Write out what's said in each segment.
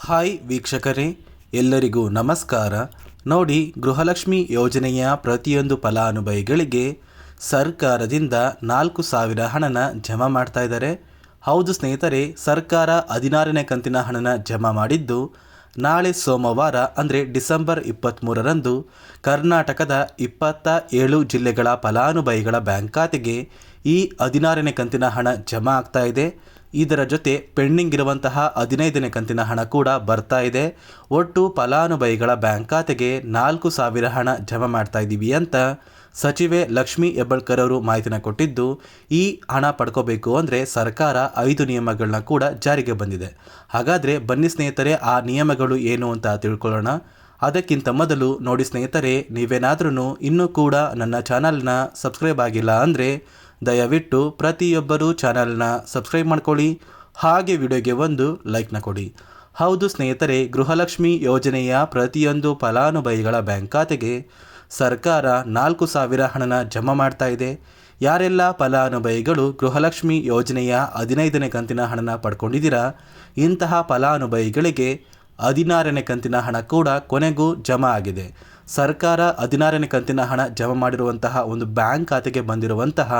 Hi ವೀಕ್ಷಕರೇ, ಎಲ್ಲರಿಗೂ ನಮಸ್ಕಾರ. ನೋಡಿ, ಗೃಹಲಕ್ಷ್ಮಿ ಯೋಜನೆಯ ಪ್ರತಿಯೊಂದು ಫಲಾನುಭವಿಗಳಿಗೆ ಸರ್ಕಾರದಿಂದ 4,000 ಹಣನ ಜಮಾ ಮಾಡ್ತಾ ಇದ್ದಾರೆ. ಹೌದು ಸ್ನೇಹಿತರೆ, ಸರ್ಕಾರ 16ನೇ ಕಂತಿನ ಹಣನ ಜಮಾ ಮಾಡಿದ್ದು ನಾಳೆ ಸೋಮವಾರ ಅಂದರೆ ಡಿಸೆಂಬರ್ 23ರಂದು ಕರ್ನಾಟಕದ 27 ಜಿಲ್ಲೆಗಳ ಫಲಾನುಭವಿಗಳ ಬ್ಯಾಂಕ್ ಖಾತೆಗೆ ಈ 16ನೇ ಕಂತಿನ ಹಣ ಜಮಾ ಆಗ್ತಾ ಇದೆ. ಇದರ ಜೊತೆ ಪೆಂಡಿಂಗ್ ಇರುವಂತಹ 15ನೇ ಕಂತಿನ ಹಣ ಕೂಡ ಬರ್ತಾ ಇದೆ. ಒಟ್ಟು ಫಲಾನುಭವಿಗಳ ಬ್ಯಾಂಕ್ ಖಾತೆಗೆ 4,000 ಹಣ ಜಮಾ ಮಾಡ್ತಾ ಇದ್ದೀವಿ ಅಂತ ಸಚಿವೆ ಲಕ್ಷ್ಮೀ ಹೆಬ್ಬಾಳ್ಕರ್ ಅವರು ಮಾಹಿತಿನ ಕೊಟ್ಟಿದ್ದು, ಈ ಹಣ ಪಡ್ಕೋಬೇಕು ಅಂದರೆ ಸರ್ಕಾರ 5 ನಿಯಮಗಳನ್ನ ಕೂಡ ಜಾರಿಗೆ ಬಂದಿದೆ. ಹಾಗಾದರೆ ಬನ್ನಿ ಸ್ನೇಹಿತರೆ, ಆ ನಿಯಮಗಳು ಏನು ಅಂತ ತಿಳ್ಕೊಳ್ಳೋಣ. ಅದಕ್ಕಿಂತ ಮೊದಲು ನೋಡಿ ಸ್ನೇಹಿತರೆ, ನೀವೇನಾದ್ರೂ ಇನ್ನೂ ಕೂಡ ನನ್ನ ಚಾನಲ್ನ ಸಬ್ಸ್ಕ್ರೈಬ್ ಆಗಿಲ್ಲ ಅಂದರೆ ದಯವಿಟ್ಟು ಪ್ರತಿಯೊಬ್ಬರೂ ಚಾನಲ್ನ ಸಬ್ಸ್ಕ್ರೈಬ್ ಮಾಡ್ಕೊಳ್ಳಿ, ಹಾಗೆ ವಿಡಿಯೋಗೆ ಒಂದು ಲೈಕ್ನ ಕೊಡಿ. ಹೌದು ಸ್ನೇಹಿತರೆ, ಗೃಹಲಕ್ಷ್ಮಿ ಯೋಜನೆಯ ಪ್ರತಿಯೊಂದು ಫಲಾನುಭವಿಗಳ ಬ್ಯಾಂಕ್ ಖಾತೆಗೆ ಸರ್ಕಾರ 4,000 ಹಣನ ಜಮಾ ಮಾಡ್ತಾ ಇದೆ. ಯಾರೆಲ್ಲ ಫಲಾನುಭವಿಗಳು ಗೃಹಲಕ್ಷ್ಮಿ ಯೋಜನೆಯ 15ನೇ ಕಂತಿನ ಹಣನ ಪಡ್ಕೊಂಡಿದ್ದೀರಾ, ಇಂತಹ ಫಲಾನುಭವಿಗಳಿಗೆ 16ನೇ ಕಂತಿನ ಹಣ ಕೂಡ ಕೊನೆಗೂ ಜಮಾ ಆಗಿದೆ. ಸರ್ಕಾರ 16ನೇ ಕಂತಿನ ಹಣ ಜಮಾ ಮಾಡಿರುವಂತಹ ಒಂದು ಬ್ಯಾಂಕ್ ಖಾತೆಗೆ ಬಂದಿರುವಂತಹ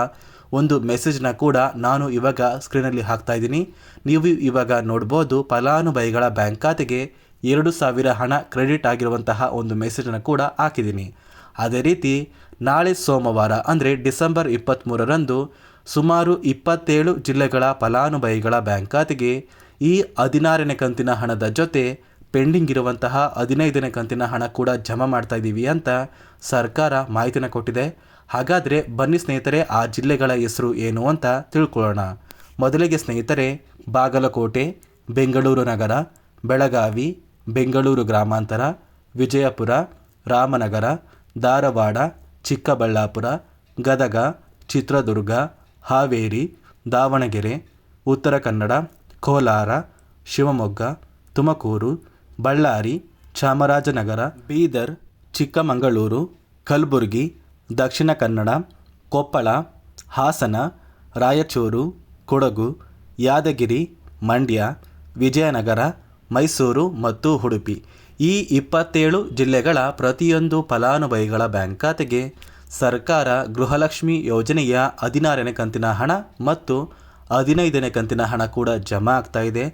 ಒಂದು ಮೆಸೇಜ್ನ ಕೂಡ ನಾನು ಇವಾಗ ಸ್ಕ್ರೀನಲ್ಲಿ ಹಾಕ್ತಾ ಇದ್ದೀನಿ. ನೀವು ಇವಾಗ ನೋಡ್ಬೋದು, ಫಲಾನುಭವಿಗಳ ಬ್ಯಾಂಕ್ ಖಾತೆಗೆ 2,000 ಹಣ ಕ್ರೆಡಿಟ್ ಆಗಿರುವಂತಹ ಒಂದು ಮೆಸೇಜನ್ನು ಕೂಡ ಹಾಕಿದ್ದೀನಿ. ಅದೇ ರೀತಿ ನಾಳೆ ಸೋಮವಾರ ಅಂದರೆ ಡಿಸೆಂಬರ್ 23ರಂದು ಸುಮಾರು 27 ಜಿಲ್ಲೆಗಳ ಫಲಾನುಭವಿಗಳ ಬ್ಯಾಂಕ್ ಖಾತೆಗೆ ಈ 16ನೇ ಕಂತಿನ ಹಣದ ಜೊತೆ ಪೆಂಡಿಂಗ್ ಇರುವಂತಹ 15ನೇ ಕಂತಿನ ಹಣ ಕೂಡ ಜಮಾ ಮಾಡ್ತಾ ಇದ್ದೀವಿ ಅಂತ ಸರ್ಕಾರ ಮಾಹಿತಿನ ಕೊಟ್ಟಿದೆ. ಹಾಗಾದರೆ ಬನ್ನಿ ಸ್ನೇಹಿತರೆ, ಆ ಜಿಲ್ಲೆಗಳ ಹೆಸರು ಏನು ಅಂತ ತಿಳ್ಕೊಳ್ಳೋಣ. ಮೊದಲಿಗೆ ಸ್ನೇಹಿತರೆ, ಬಾಗಲಕೋಟೆ, ಬೆಂಗಳೂರು ನಗರ, ಬೆಳಗಾವಿ, ಬೆಂಗಳೂರು ಗ್ರಾಮಾಂತರ, ವಿಜಯಪುರ, ರಾಮನಗರ, ಧಾರವಾಡ, ಚಿಕ್ಕಬಳ್ಳಾಪುರ, ಗದಗ, ಚಿತ್ರದುರ್ಗ, ಹಾವೇರಿ, ದಾವಣಗೆರೆ, ಉತ್ತರ ಕನ್ನಡ, ಕೋಲಾರ, ಶಿವಮೊಗ್ಗ, ತುಮಕೂರು, ಬಳ್ಳಾರಿ, ಚಾಮರಾಜನಗರ, ಬೀದರ್, ಚಿಕ್ಕಮಗಳೂರು, ಕಲಬುರಗಿ, ದಕ್ಷಿಣ ಕನ್ನಡ, ಕೊಪ್ಪಳ, ಹಾಸನ, ರಾಯಚೂರು, ಕೊಡಗು, ಯಾದಗಿರಿ, ಮಂಡ್ಯ, ವಿಜಯನಗರ, ಮೈಸೂರು ಮತ್ತು ಉಡುಪಿ ಈ 27 ಜಿಲ್ಲೆಗಳ ಪ್ರತಿಯೊಂದು ಫಲಾನುಭವಿಗಳ ಬ್ಯಾಂಕ್ ಖಾತೆಗೆ ಸರ್ಕಾರ ಗೃಹಲಕ್ಷ್ಮಿ ಯೋಜನೆಯ 16ನೇ ಕಂತಿನ ಹಣ ಮತ್ತು 15ನೇ ಕಂತಿನ ಹಣ ಕೂಡ ಜಮಾ ಆಗ್ತಾ ಇದೆ.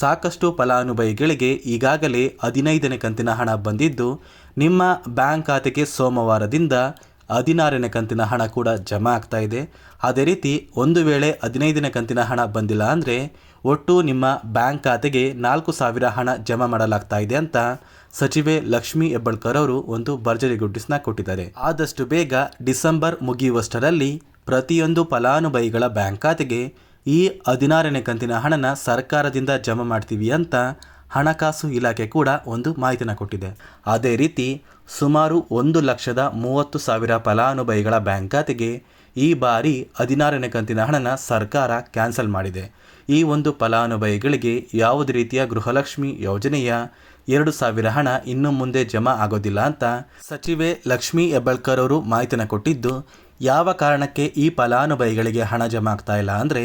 ಸಾಕಷ್ಟು ಫಲಾನುಭವಿಗಳಿಗೆ ಈಗಾಗಲೇ 15ನೇ ಕಂತಿನ ಹಣ ಬಂದಿದ್ದು, ನಿಮ್ಮ ಬ್ಯಾಂಕ್ ಖಾತೆಗೆ ಸೋಮವಾರದಿಂದ 16ನೇ ಕಂತಿನ ಹಣ ಕೂಡ ಜಮಾ ಆಗ್ತಾ ಇದೆ. ಅದೇ ರೀತಿ ಒಂದು ವೇಳೆ 15ನೇ ಕಂತಿನ ಹಣ ಬಂದಿಲ್ಲ ಅಂದರೆ ಒಟ್ಟು ನಿಮ್ಮ ಬ್ಯಾಂಕ್ ಖಾತೆಗೆ 4,000 ಹಣ ಜಮಾ ಮಾಡಲಾಗ್ತಾ ಇದೆ ಅಂತ ಸಚಿವೆ ಲಕ್ಷ್ಮೀ ಹೆಬ್ಬಾಳ್ಕರ್ ಅವರು ಒಂದು ಭರ್ಜರಿ ಗುಡ್ಡಿಸ್ನ ಕೊಟ್ಟಿದ್ದಾರೆ. ಆದಷ್ಟು ಬೇಗ ಡಿಸೆಂಬರ್ ಮುಗಿಯುವಷ್ಟರಲ್ಲಿ ಪ್ರತಿಯೊಂದು ಫಲಾನುಭವಿಗಳ ಬ್ಯಾಂಕ್ ಖಾತೆಗೆ ಈ 16ನೇ ಕಂತಿನ ಹಣನ ಸರ್ಕಾರದಿಂದ ಜಮಾ ಮಾಡ್ತೀವಿ ಅಂತ ಹಣಕಾಸು ಇಲಾಖೆ ಕೂಡ ಒಂದು ಮಾಹಿತಿನ ಕೊಟ್ಟಿದೆ. ಅದೇ ರೀತಿ ಸುಮಾರು 1,30,000 ಫಲಾನುಭವಿಗಳ ಬ್ಯಾಂಕ್ ಖಾತೆಗೆ ಈ ಬಾರಿ 16ನೇ ಕಂತಿನ ಹಣನ ಸರ್ಕಾರ ಕ್ಯಾನ್ಸಲ್ ಮಾಡಿದೆ. ಈ ಒಂದು ಫಲಾನುಭವಿಗಳಿಗೆ ಯಾವುದೇ ರೀತಿಯ ಗೃಹಲಕ್ಷ್ಮಿ ಯೋಜನೆಯ 2,000 ಹಣ ಇನ್ನು ಮುಂದೆ ಜಮಾ ಆಗೋದಿಲ್ಲ ಅಂತ ಸಚಿವೆ ಲಕ್ಷ್ಮೀ ಹೆಬ್ಬಾಳ್ಕರ್ ಅವರು ಮಾಹಿತಿನ ಕೊಟ್ಟಿದ್ದು, ಯಾವ ಕಾರಣಕ್ಕೆ ಈ ಫಲಾನುಭವಿಗಳಿಗೆ ಹಣ ಜಮಾ ಆಗ್ತಾ ಇಲ್ಲ ಅಂದರೆ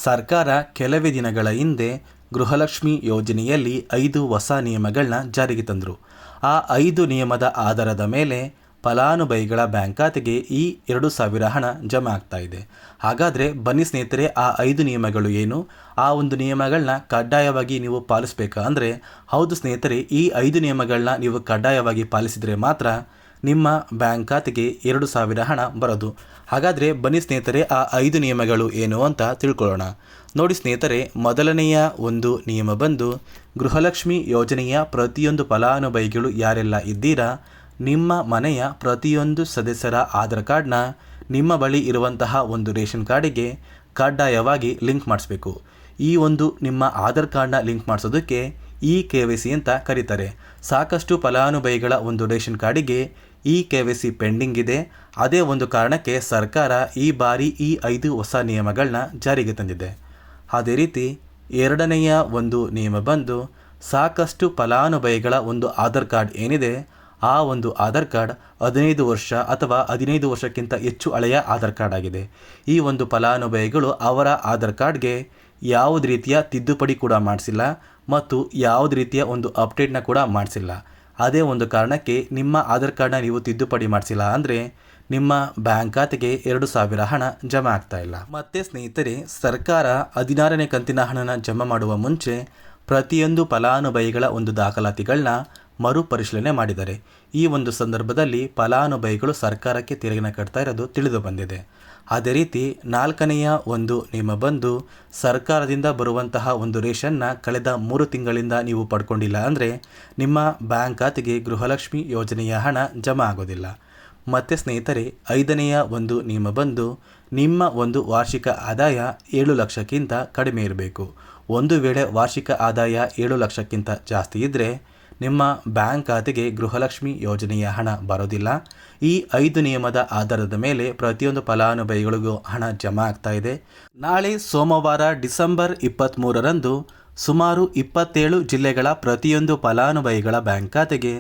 ಸರ್ಕಾರ ಕೆಲವೇ ದಿನಗಳ ಹಿಂದೆ ಗೃಹಲಕ್ಷ್ಮಿ ಯೋಜನೆಯಲ್ಲಿ 5 ಹೊಸ ನಿಯಮಗಳನ್ನ ಜಾರಿಗೆ ತಂದರು. ಆ 5 ನಿಯಮದ ಆಧಾರದ ಮೇಲೆ ಫಲಾನುಭವಿಗಳ ಬ್ಯಾಂಕ್ ಖಾತೆಗೆ ಈ 2,000 ಹಣ ಜಮಾ ಆಗ್ತಾ ಇದೆ. ಹಾಗಾದರೆ ಬನ್ನಿ ಸ್ನೇಹಿತರೆ, ಆ 5 ನಿಯಮಗಳು ಏನು, ಆ ಒಂದು ನಿಯಮಗಳನ್ನ ಕಡ್ಡಾಯವಾಗಿ ನೀವು ಪಾಲಿಸಬೇಕಾ ಅಂದರೆ ಹೌದು ಸ್ನೇಹಿತರೆ, ಈ 5 ನಿಯಮಗಳನ್ನ ನೀವು ಕಡ್ಡಾಯವಾಗಿ ಪಾಲಿಸಿದರೆ ಮಾತ್ರ ನಿಮ್ಮ ಬ್ಯಾಂಕ್ ಖಾತೆಗೆ 2,000 ಹಣ ಬರೋದು. ಹಾಗಾದರೆ ಬನ್ನಿ ಸ್ನೇಹಿತರೆ, ಆ 5 ನಿಯಮಗಳು ಏನು ಅಂತ ತಿಳ್ಕೊಳ್ಳೋಣ. ನೋಡಿ ಸ್ನೇಹಿತರೆ, ಮೊದಲನೆಯ ಒಂದು ನಿಯಮ ಬಂದು, ಗೃಹಲಕ್ಷ್ಮಿ ಯೋಜನೆಯ ಪ್ರತಿಯೊಂದು ಫಲಾನುಭವಿಗಳು ಯಾರೆಲ್ಲ ಇದ್ದೀರಾ, ನಿಮ್ಮ ಮನೆಯ ಪ್ರತಿಯೊಂದು ಸದಸ್ಯರ ಆಧಾರ್ ಕಾರ್ಡ್ನ ನಿಮ್ಮ ಬಳಿ ಇರುವಂತಹ ಒಂದು ರೇಷನ್ ಕಾರ್ಡಿಗೆ ಕಡ್ಡಾಯವಾಗಿ ಲಿಂಕ್ ಮಾಡಿಸ್ಬೇಕು. ಈ ಒಂದು ನಿಮ್ಮ ಆಧಾರ್ ಕಾರ್ಡ್ನ ಲಿಂಕ್ ಮಾಡಿಸೋದಕ್ಕೆ KYC ಅಂತ ಕರೀತಾರೆ. ಸಾಕಷ್ಟು ಫಲಾನುಭವಿಗಳ ಒಂದು ರೇಷನ್ ಕಾರ್ಡಿಗೆ KYC ಪೆಂಡಿಂಗ್ ಇದೆ. ಅದೇ ಒಂದು ಕಾರಣಕ್ಕೆ ಸರ್ಕಾರ ಈ ಬಾರಿ ಈ 5 ಹೊಸ ನಿಯಮಗಳನ್ನ ಜಾರಿಗೆ ತಂದಿದೆ. ಅದೇ ರೀತಿ ಎರಡನೆಯ ಒಂದು ನಿಯಮ ಬಂದು, ಸಾಕಷ್ಟು ಫಲಾನುಭವಿಗಳ ಒಂದು ಆಧಾರ್ ಕಾರ್ಡ್ ಏನಿದೆ, ಆ ಒಂದು ಆಧಾರ್ ಕಾರ್ಡ್ 15 ವರ್ಷ ಅಥವಾ 15 ವರ್ಷಕ್ಕಿಂತ ಹೆಚ್ಚು ಹಳೆಯ ಆಧಾರ್ ಕಾರ್ಡ್ ಆಗಿದೆ. ಈ ಒಂದು ಫಲಾನುಭವಿಗಳು ಅವರ ಆಧಾರ್ ಕಾರ್ಡ್ಗೆ ಯಾವುದೇ ರೀತಿಯ ತಿದ್ದುಪಡಿ ಕೂಡ ಮಾಡಿಸಿಲ್ಲ ಮತ್ತು ಯಾವುದೇ ರೀತಿಯ ಒಂದು ಅಪ್ಡೇಟ್ನ ಕೂಡ ಮಾಡಿಸಿಲ್ಲ. ಅದೇ ಒಂದು ಕಾರಣಕ್ಕೆ ನಿಮ್ಮ ಆಧಾರ್ ಕಾರ್ಡ್ನ ನೀವು ತಿದ್ದುಪಡಿ ಮಾಡಿಸಿಲ್ಲ ಅಂದರೆ ನಿಮ್ಮ ಬ್ಯಾಂಕ್ ಖಾತೆಗೆ 2,000 ಹಣ ಜಮಾ ಆಗ್ತಾ ಇಲ್ಲ. ಮತ್ತೆ ಸ್ನೇಹಿತರೆ, ಸರ್ಕಾರ 16ನೇ ಕಂತಿನ ಹಣನ ಜಮಾ ಮಾಡುವ ಮುಂಚೆ ಪ್ರತಿಯೊಂದು ಫಲಾನುಭವಿಗಳ ಒಂದು ದಾಖಲಾತಿಗಳನ್ನ ಮರುಪರಿಶೀಲನೆ ಮಾಡಿದ್ದಾರೆ. ಈ ಒಂದು ಸಂದರ್ಭದಲ್ಲಿ ಫಲಾನುಭವಿಗಳು ಸರ್ಕಾರಕ್ಕೆ ತೆರಿಗೆನ ಕಟ್ತಾ ಇರೋದು ತಿಳಿದು ಬಂದಿದೆ. ಅದೇ ರೀತಿ 4ನೆಯ ಒಂದು ನಿಯಮ ಬಂದು ಸರ್ಕಾರದಿಂದ ಬರುವಂತಹ ಒಂದು ರೇಷನ್ನ ಕಳೆದ 3 ತಿಂಗಳಿಂದ ನೀವು ಪಡ್ಕೊಂಡಿಲ್ಲ ಅಂದರೆ ನಿಮ್ಮ ಬ್ಯಾಂಕ್ ಖಾತೆಗೆ ಗೃಹಲಕ್ಷ್ಮಿ ಯೋಜನೆಯ ಹಣ ಜಮಾ ಆಗೋದಿಲ್ಲ. ಮತ್ತು ಸ್ನೇಹಿತರೆ, 5ನೆಯ ಒಂದು ನಿಯಮ ಬಂದು ನಿಮ್ಮ ಒಂದು ವಾರ್ಷಿಕ ಆದಾಯ 7 ಲಕ್ಷಕ್ಕಿಂತ ಕಡಿಮೆ ಇರಬೇಕು. ಒಂದು ವೇಳೆ ವಾರ್ಷಿಕ ಆದಾಯ 7 ಲಕ್ಷಕ್ಕಿಂತ ಜಾಸ್ತಿ ಇದ್ದರೆ ನಿಮ್ಮ ಬ್ಯಾಂಕ್ ಖಾತೆಗೆ ಗೃಹಲಕ್ಷ್ಮಿ ಯೋಜನೆಯ ಹಣ ಬರೋದಿಲ್ಲ. ಈ 5 ನಿಯಮದ ಆಧಾರದ ಮೇಲೆ ಪ್ರತಿಯೊಂದು ಫಲಾನುಭವಿಗಳಿಗೂ ಹಣ ಜಮಾ ಆಗ್ತಾ ಇದೆ. ನಾಳೆ ಸೋಮವಾರ ಡಿಸೆಂಬರ್ 23ರಂದು ಸುಮಾರು 27 ಜಿಲ್ಲೆಗಳ ಪ್ರತಿಯೊಂದು ಫಲಾನುಭವಿಗಳ ಬ್ಯಾಂಕ್ ಖಾತೆಗೆ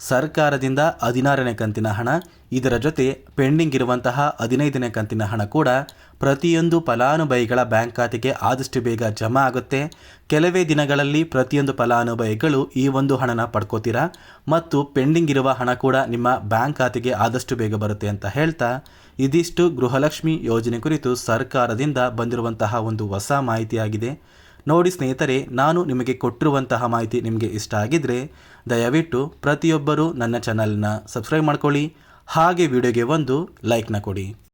ಸರ್ಕಾರದಿಂದ 16ನೇ ಕಂತಿನ ಹಣ, ಇದರ ಜೊತೆ ಪೆಂಡಿಂಗ್ ಇರುವಂತಹ 15ನೇ ಕಂತಿನ ಹಣ ಕೂಡ ಪ್ರತಿಯೊಂದು ಫಲಾನುಭವಿಗಳ ಬ್ಯಾಂಕ್ ಖಾತೆಗೆ ಆದಷ್ಟು ಬೇಗ ಜಮಾ ಆಗುತ್ತೆ. ಕೆಲವೇ ದಿನಗಳಲ್ಲಿ ಪ್ರತಿಯೊಂದು ಫಲಾನುಭವಿಗಳು ಈ ಒಂದು ಹಣನ ಪಡ್ಕೋತೀರಾ ಮತ್ತು ಪೆಂಡಿಂಗ್ ಇರುವ ಹಣ ಕೂಡ ನಿಮ್ಮ ಬ್ಯಾಂಕ್ ಖಾತೆಗೆ ಆದಷ್ಟು ಬೇಗ ಬರುತ್ತೆ ಅಂತ ಹೇಳ್ತಾ, ಇದಿಷ್ಟು ಗೃಹಲಕ್ಷ್ಮಿ ಯೋಜನೆ ಕುರಿತು ಸರ್ಕಾರದಿಂದ ಬಂದಿರುವಂತಹ ಒಂದು ಹೊಸ ಮಾಹಿತಿಯಾಗಿದೆ. ನೋಡಿ ಸ್ನೇಹಿತರೆ, ನಾನು ನಿಮಗೆ ಕೊಟ್ಟಿರುವಂತಹ ಮಾಹಿತಿ ನಿಮಗೆ ಇಷ್ಟ ಆಗಿದ್ದರೆ ದಯವಿಟ್ಟು ಪ್ರತಿಯೊಬ್ಬರೂ ನನ್ನ ಚಾನಲ್ನ ಸಬ್ಸ್ಕ್ರೈಬ್ ಮಾಡ್ಕೊಳ್ಳಿ, ಹಾಗೆ ವಿಡಿಯೋಗೆ ಒಂದು ಲೈಕ್ನ ಕೊಡಿ.